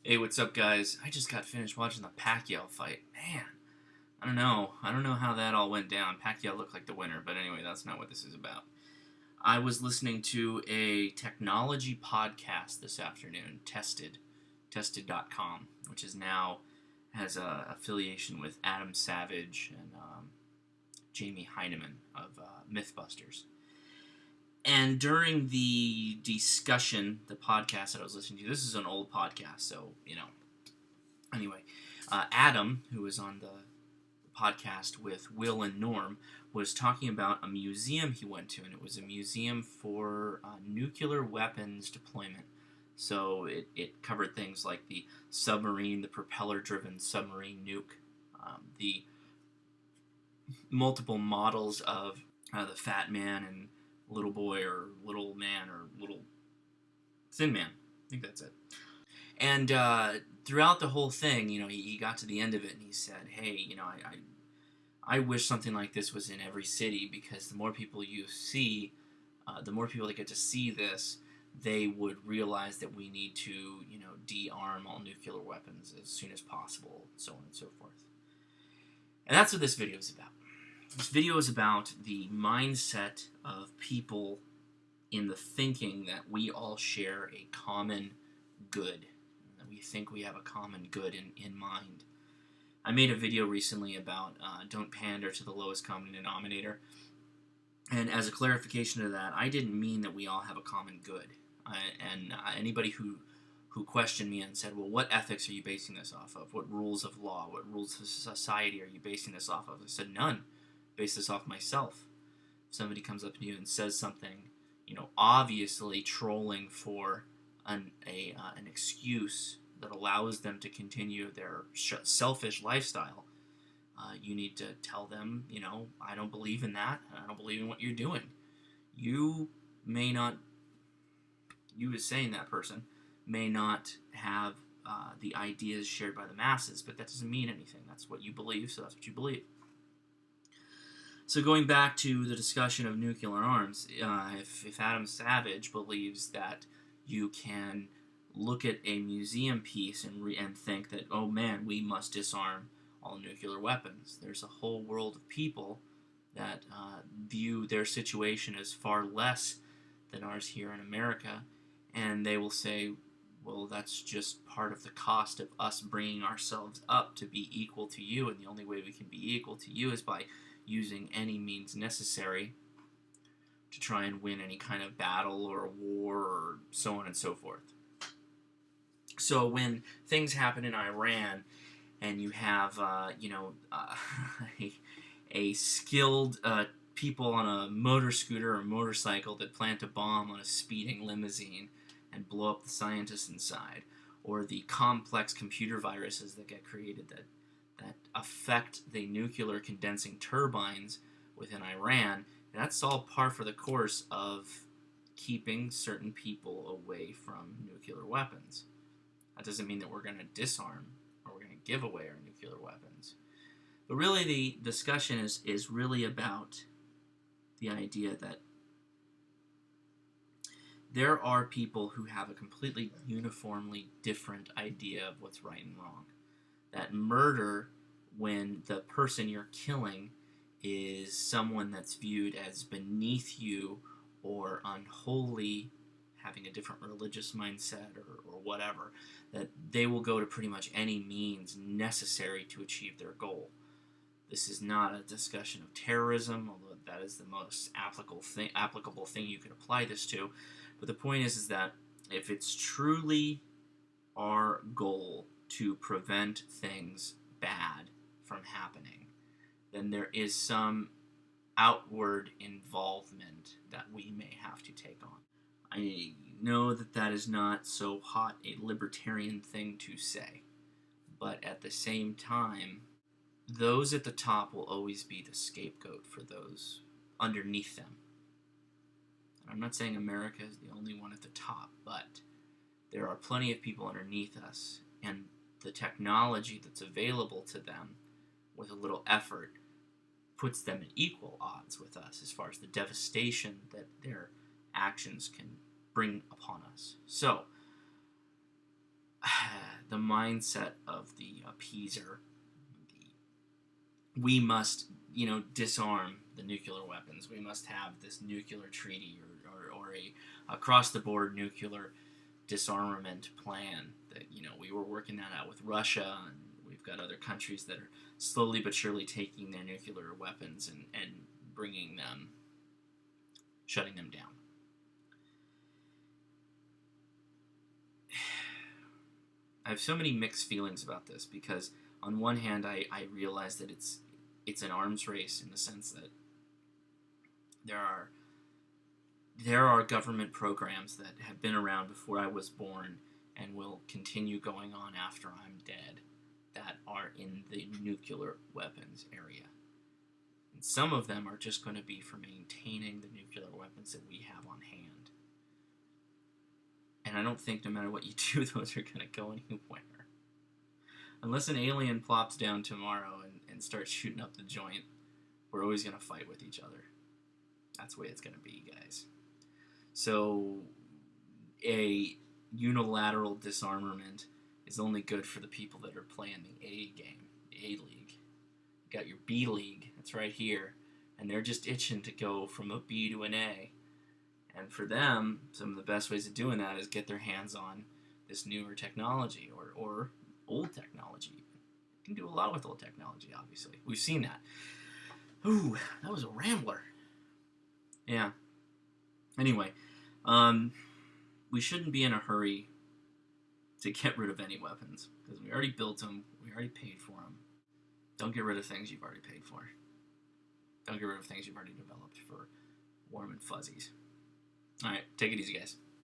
Hey, what's up, guys? I just got finished watching the Pacquiao fight. Man, I don't know. I don't know how that all went down. Pacquiao looked like the winner, but anyway, that's not what this is about. I was listening to a technology podcast this afternoon, tested.com, which is now has a affiliation with Adam Savage and Jamie Heineman of Mythbusters. And during the discussion, the podcast that I was listening to, this is an old podcast, so, Anyway, Adam, who was on the podcast with Will and Norm, was talking about a museum he went to, and it was a museum for nuclear weapons deployment. So it covered things like the submarine, the propeller-driven submarine nuke, the multiple models of the Fat Man and Little Boy or Little Man or Little Thin Man. I think that's it. And throughout the whole thing, he got to the end of it and he said, hey, I wish something like this was in every city, because the more people you see, the more people that get to see this, they would realize that we need to, de-arm all nuclear weapons as soon as possible, so on and so forth. And that's what this video is about. This video is about the mindset of people in the thinking that we all share a common good. That we think we have a common good in mind. I made a video recently about don't pander to the lowest common denominator. And as a clarification to that, I didn't mean that we all have a common good. Anybody who questioned me and said, well, what ethics are you basing this off of? What rules of law, what rules of society are you basing this off of? I said, none. Base this off myself. If somebody comes up to you and says something, obviously trolling for an excuse that allows them to continue their selfish lifestyle, you need to tell them, I don't believe in that, and I don't believe in what you're doing. You as saying that person, may not have the ideas shared by the masses, but that doesn't mean anything. That's what you believe, so that's what you believe. So going back to the discussion of nuclear arms, if Adam Savage believes that you can look at a museum piece and think that, oh man, we must disarm all nuclear weapons, there's a whole world of people that view their situation as far less than ours here in America, and they will say, well, that's just part of the cost of us bringing ourselves up to be equal to you, and the only way we can be equal to you is by using any means necessary to try and win any kind of battle or a war or so on and so forth. So when things happen in Iran and you have, a skilled people on a motor scooter or motorcycle that plant a bomb on a speeding limousine and blow up the scientists inside, or the complex computer viruses that get created that affect the nuclear condensing turbines within Iran, that's all par for the course of keeping certain people away from nuclear weapons. That doesn't mean that we're going to disarm or we're going to give away our nuclear weapons. But really the discussion is really about the idea that there are people who have a completely uniformly different idea of what's right and wrong. That murder, when the person you're killing is someone that's viewed as beneath you or unholy, having a different religious mindset or whatever, that they will go to pretty much any means necessary to achieve their goal. This is not a discussion of terrorism, although that is the most applicable thing you could apply this to. But the point is that if it's truly our goal to prevent things bad from happening, then there is some outward involvement that we may have to take on. I know that is not so hot a libertarian thing to say, but at the same time, those at the top will always be the scapegoat for those underneath them. And I'm not saying America is the only one at the top, but there are plenty of people underneath us, and the technology that's available to them with a little effort puts them at equal odds with us as far as the devastation that their actions can bring upon us. So, the mindset of the appeaser. We must, disarm the nuclear weapons. We must have this nuclear treaty or a across-the-board nuclear disarmament plan that, we were working that out with Russia, and we've got other countries that are slowly but surely taking their nuclear weapons and shutting them down. I have so many mixed feelings about this because on one hand I realize that it's an arms race in the sense that there are government programs that have been around before I was born and will continue going on after I'm dead that are in the nuclear weapons area. And some of them are just going to be for maintaining the nuclear weapons that we have on hand. And I don't think no matter what you do, those are going to go anywhere. Unless an alien plops down tomorrow and starts shooting up the joint, we're always going to fight with each other. That's the way it's going to be, guys. So, a unilateral disarmament is only good for the people that are playing the A game, the A League. You got your B League, that's right here, and they're just itching to go from a B to an A. And for them, some of the best ways of doing that is get their hands on this newer technology or old technology. You can do a lot with old technology, obviously. We've seen that. Ooh, that was a rambler. Yeah. Anyway, we shouldn't be in a hurry to get rid of any weapons because we already built them. We already paid for them. Don't get rid of things you've already paid for. Don't get rid of things you've already developed for warm and fuzzies. All right, take it easy, guys.